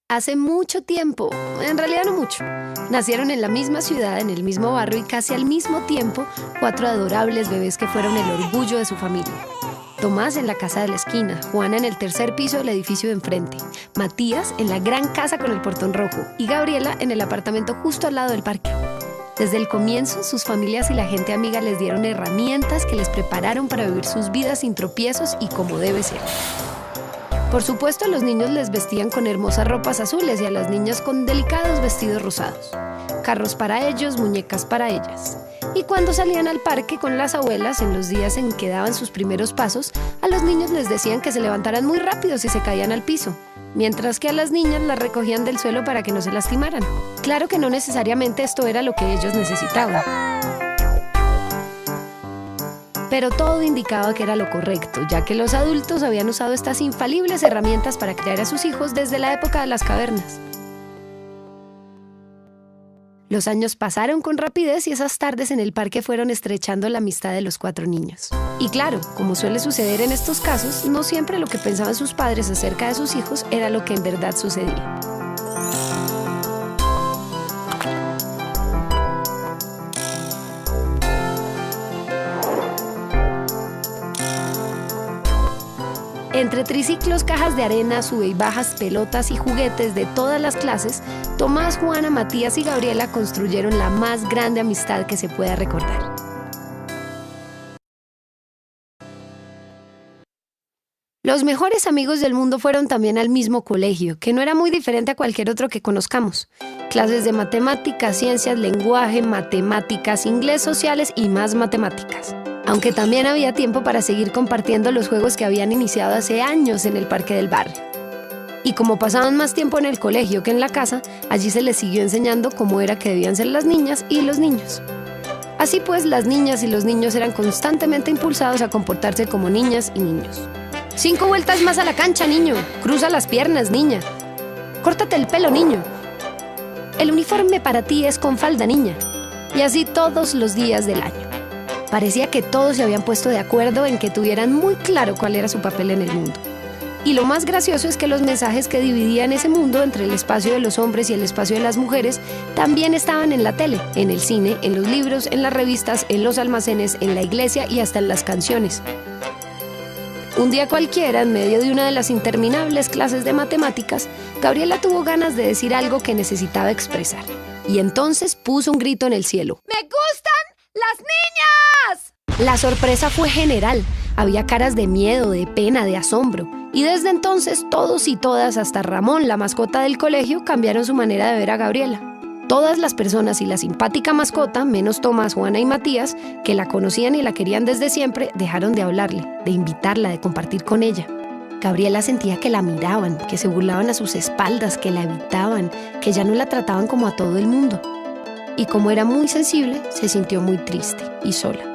Hace mucho tiempo, en realidad no mucho, nacieron en la misma ciudad, en el mismo barrio y casi al mismo tiempo 4 adorables bebés que fueron el orgullo de su familia. Tomás en la casa de la esquina, Juana en el tercer piso del edificio de enfrente, Matías en la gran casa con el portón rojo y Gabriela en el apartamento justo al lado del parque. Desde el comienzo, sus familias y la gente amiga les dieron herramientas que les prepararon para vivir sus vidas sin tropiezos y como debe ser. Por supuesto, a los niños les vestían con hermosas ropas azules y a las niñas con delicados vestidos rosados. Carros para ellos, muñecas para ellas. Y cuando salían al parque con las abuelas, en los días en que daban sus primeros pasos, a los niños les decían que se levantaran muy rápido si se caían al piso, mientras que a las niñas las recogían del suelo para que no se lastimaran. Claro que no necesariamente esto era lo que ellos necesitaban, pero todo indicaba que era lo correcto, ya que los adultos habían usado estas infalibles herramientas para criar a sus hijos desde la época de las cavernas. Los años pasaron con rapidez y esas tardes en el parque fueron estrechando la amistad de los 4 niños. Y claro, como suele suceder en estos casos, no siempre lo que pensaban sus padres acerca de sus hijos era lo que en verdad sucedía. Entre triciclos, cajas de arena, sube y bajas, pelotas y juguetes de todas las clases, Tomás, Juana, Matías y Gabriela construyeron la más grande amistad que se pueda recordar. Los mejores amigos del mundo fueron también al mismo colegio, que no era muy diferente a cualquier otro que conozcamos. Clases de matemáticas, ciencias, lenguaje, matemáticas, inglés, sociales y más matemáticas. Aunque también había tiempo para seguir compartiendo los juegos que habían iniciado hace años en el parque del barrio. Y como pasaban más tiempo en el colegio que en la casa, allí se les siguió enseñando cómo era que debían ser las niñas y los niños. Así pues, las niñas y los niños eran constantemente impulsados a comportarse como niñas y niños. 5 vueltas más a la cancha, niño. Cruza las piernas, niña. Córtate el pelo, niño. El uniforme para ti es con falda, niña. Y así todos los días del año. Parecía que todos se habían puesto de acuerdo en que tuvieran muy claro cuál era su papel en el mundo. Y lo más gracioso es que los mensajes que dividían ese mundo entre el espacio de los hombres y el espacio de las mujeres también estaban en la tele, en el cine, en los libros, en las revistas, en los almacenes, en la iglesia y hasta en las canciones. Un día cualquiera, en medio de una de las interminables clases de matemáticas, Gabriela tuvo ganas de decir algo que necesitaba expresar. Y entonces puso un grito en el cielo. ¡Me gustan las niñas! La sorpresa fue general. Había caras de miedo, de pena, de asombro. Y desde entonces todos y todas, hasta Ramón, la mascota del colegio, cambiaron su manera de ver a Gabriela. Todas las personas y la simpática mascota, menos Tomás, Juana y Matías, que la conocían y la querían desde siempre, dejaron de hablarle, de invitarla, de compartir con ella. Gabriela sentía que la miraban, que se burlaban a sus espaldas, que la evitaban, que ya no la trataban como a todo el mundo. Y como era muy sensible, se sintió muy triste y sola.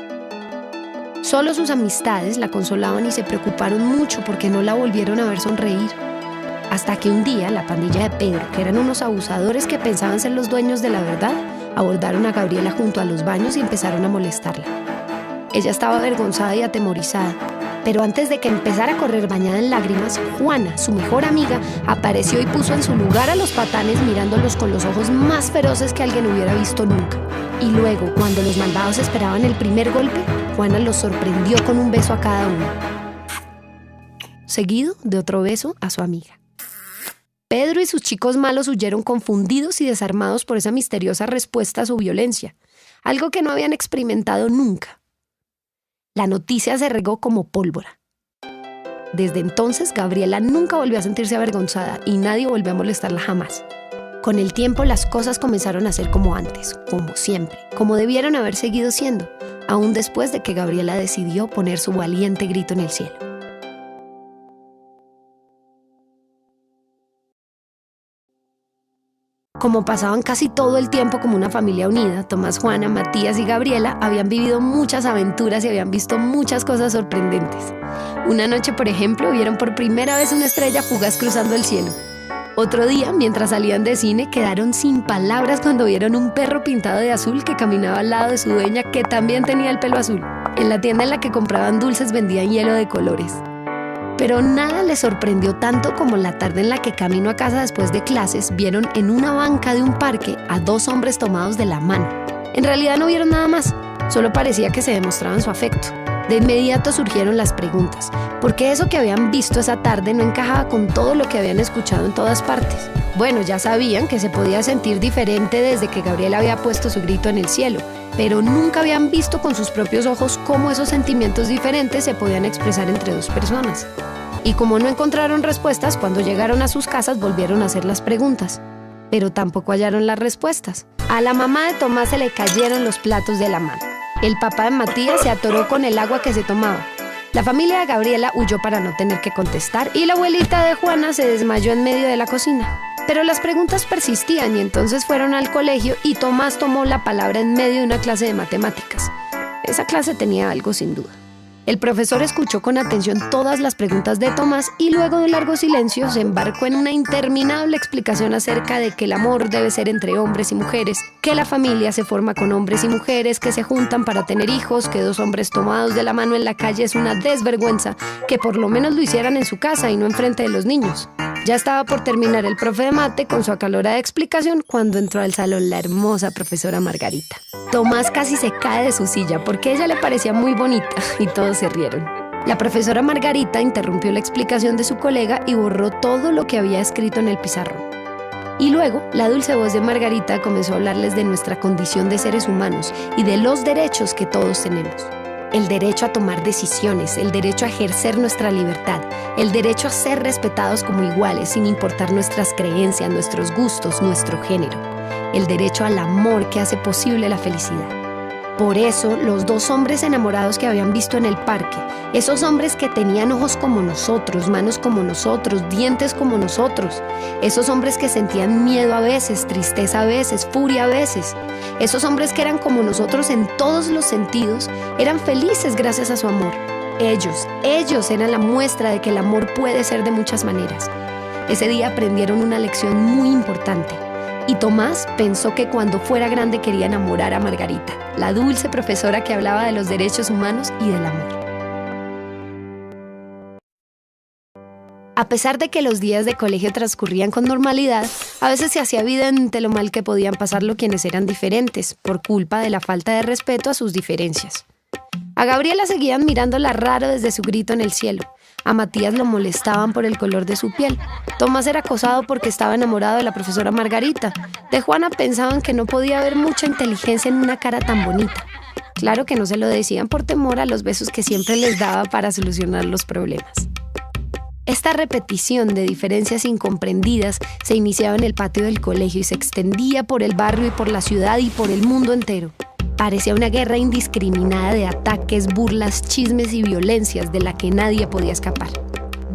Solo sus amistades la consolaban y se preocuparon mucho porque no la volvieron a ver sonreír. Hasta que un día la pandilla de Pedro, que eran unos abusadores que pensaban ser los dueños de la verdad, abordaron a Gabriela junto a los baños y empezaron a molestarla. Ella estaba avergonzada y atemorizada, pero antes de que empezara a correr bañada en lágrimas, Juana, su mejor amiga, apareció y puso en su lugar a los patanes mirándolos con los ojos más feroces que alguien hubiera visto nunca. Y luego, cuando los malvados esperaban el primer golpe, Juana los sorprendió con un beso a cada uno, seguido de otro beso a su amiga. Pedro y sus chicos malos huyeron confundidos y desarmados por esa misteriosa respuesta a su violencia, algo que no habían experimentado nunca. La noticia se regó como pólvora. Desde entonces, Gabriela nunca volvió a sentirse avergonzada y nadie volvió a molestarla jamás. Con el tiempo, las cosas comenzaron a ser como antes, como siempre, como debieron haber seguido siendo, aún después de que Gabriela decidió poner su valiente grito en el cielo. Como pasaban casi todo el tiempo como una familia unida, Tomás, Juana, Matías y Gabriela habían vivido muchas aventuras y habían visto muchas cosas sorprendentes. Una noche, por ejemplo, vieron por primera vez una estrella fugaz cruzando el cielo. Otro día, mientras salían de cine, quedaron sin palabras cuando vieron un perro pintado de azul que caminaba al lado de su dueña, que también tenía el pelo azul. En la tienda en la que compraban dulces vendían hielo de colores. Pero nada les sorprendió tanto como la tarde en la que camino a casa después de clases vieron en una banca de un parque a 2 hombres tomados de la mano. En realidad no vieron nada más, solo parecía que se demostraban su afecto. De inmediato surgieron las preguntas, ¿por qué eso que habían visto esa tarde no encajaba con todo lo que habían escuchado en todas partes? Bueno, ya sabían que se podía sentir diferente desde que Gabriela había puesto su grito en el cielo, pero nunca habían visto con sus propios ojos cómo esos sentimientos diferentes se podían expresar entre 2 personas. Y como no encontraron respuestas, cuando llegaron a sus casas volvieron a hacer las preguntas, pero tampoco hallaron las respuestas. A la mamá de Tomás se le cayeron los platos de la mano. El papá de Matías se atoró con el agua que se tomaba. La familia de Gabriela huyó para no tener que contestar y la abuelita de Juana se desmayó en medio de la cocina. Pero las preguntas persistían y entonces fueron al colegio y Tomás tomó la palabra en medio de una clase de matemáticas. Esa clase tenía algo sin duda. El profesor escuchó con atención todas las preguntas de Tomás y luego de un largo silencio se embarcó en una interminable explicación acerca de que el amor debe ser entre hombres y mujeres, que la familia se forma con hombres y mujeres que se juntan para tener hijos, que 2 hombres tomados de la mano en la calle es una desvergüenza, que por lo menos lo hicieran en su casa y no enfrente de los niños. Ya estaba por terminar el profe de mate con su acalorada explicación cuando entró al salón la hermosa profesora Margarita. Tomás casi se cae de su silla porque a ella le parecía muy bonita y todos se rieron. La profesora Margarita interrumpió la explicación de su colega y borró todo lo que había escrito en el pizarrón. Y luego, la dulce voz de Margarita comenzó a hablarles de nuestra condición de seres humanos y de los derechos que todos tenemos. El derecho a tomar decisiones, el derecho a ejercer nuestra libertad, el derecho a ser respetados como iguales sin importar nuestras creencias, nuestros gustos, nuestro género. El derecho al amor que hace posible la felicidad. Por eso, los 2 hombres enamorados que habían visto en el parque, esos hombres que tenían ojos como nosotros, manos como nosotros, dientes como nosotros, esos hombres que sentían miedo a veces, tristeza a veces, furia a veces, esos hombres que eran como nosotros en todos los sentidos, eran felices gracias a su amor. Ellos eran la muestra de que el amor puede ser de muchas maneras. Ese día aprendieron una lección muy importante. Y Tomás pensó que cuando fuera grande quería enamorar a Margarita, la dulce profesora que hablaba de los derechos humanos y del amor. A pesar de que los días de colegio transcurrían con normalidad, a veces se hacía evidente lo mal que podían pasarlo quienes eran diferentes, por culpa de la falta de respeto a sus diferencias. A Gabriela seguían mirándola raro desde su grito en el cielo. A Matías lo molestaban por el color de su piel. Tomás era acosado porque estaba enamorado de la profesora Margarita. De Juana pensaban que no podía haber mucha inteligencia en una cara tan bonita. Claro que no se lo decían por temor a los besos que siempre les daba para solucionar los problemas. Esta repetición de diferencias incomprendidas se iniciaba en el patio del colegio y se extendía por el barrio y por la ciudad y por el mundo entero. Parecía una guerra indiscriminada de ataques, burlas, chismes y violencias de la que nadie podía escapar.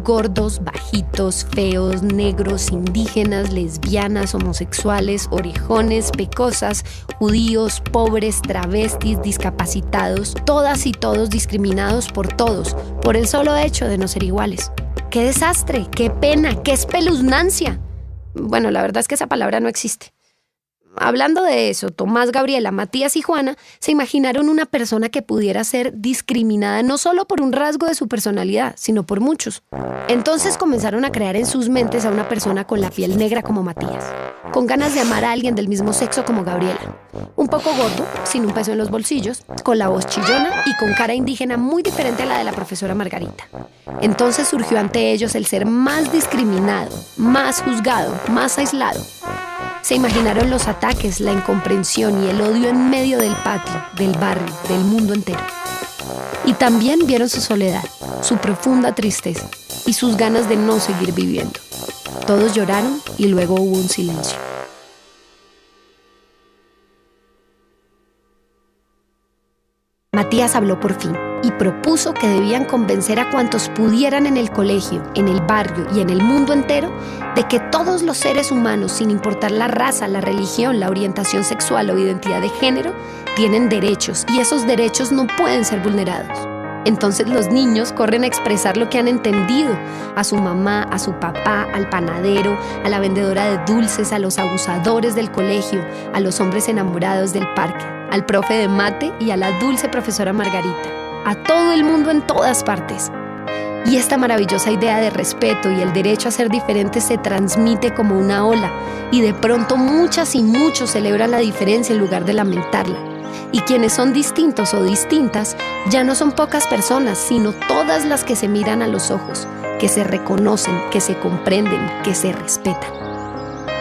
Gordos, bajitos, feos, negros, indígenas, lesbianas, homosexuales, orejones, pecosas, judíos, pobres, travestis, discapacitados, todas y todos discriminados por todos, por el solo hecho de no ser iguales. ¡Qué desastre! ¡Qué pena! ¡Qué espeluznancia! Bueno, la verdad es que esa palabra no existe. Hablando de eso, Tomás, Gabriela, Matías y Juana se imaginaron una persona que pudiera ser discriminada no solo por un rasgo de su personalidad, sino por muchos. Entonces comenzaron a crear en sus mentes a una persona con la piel negra como Matías, con ganas de amar a alguien del mismo sexo como Gabriela, un poco gordo, sin un peso en los bolsillos, con la voz chillona y con cara indígena muy diferente a la de la profesora Margarita. Entonces surgió ante ellos el ser más discriminado, más juzgado, más aislado. Se imaginaron los ataques, la incomprensión y el odio en medio del patio, del barrio, del mundo entero. Y también vieron su soledad, su profunda tristeza y sus ganas de no seguir viviendo. Todos lloraron y luego hubo un silencio. Matías habló por fin y propuso que debían convencer a cuantos pudieran en el colegio, en el barrio y en el mundo entero de que todos los seres humanos, sin importar la raza, la religión, la orientación sexual o identidad de género, tienen derechos y esos derechos no pueden ser vulnerados. Entonces los niños corren a expresar lo que han entendido a su mamá, a su papá, al panadero, a la vendedora de dulces, a los abusadores del colegio, a los hombres enamorados del parque, al profe de mate y a la dulce profesora Margarita, a todo el mundo en todas partes. Y esta maravillosa idea de respeto y el derecho a ser diferente se transmite como una ola, y de pronto muchas y muchos celebran la diferencia en lugar de lamentarla. Y quienes son distintos o distintas ya no son pocas personas, sino todas las que se miran a los ojos, que se reconocen, que se comprenden, que se respetan.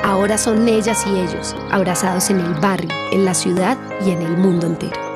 Ahora son ellas y ellos, abrazados en el barrio, en la ciudad y en el mundo entero.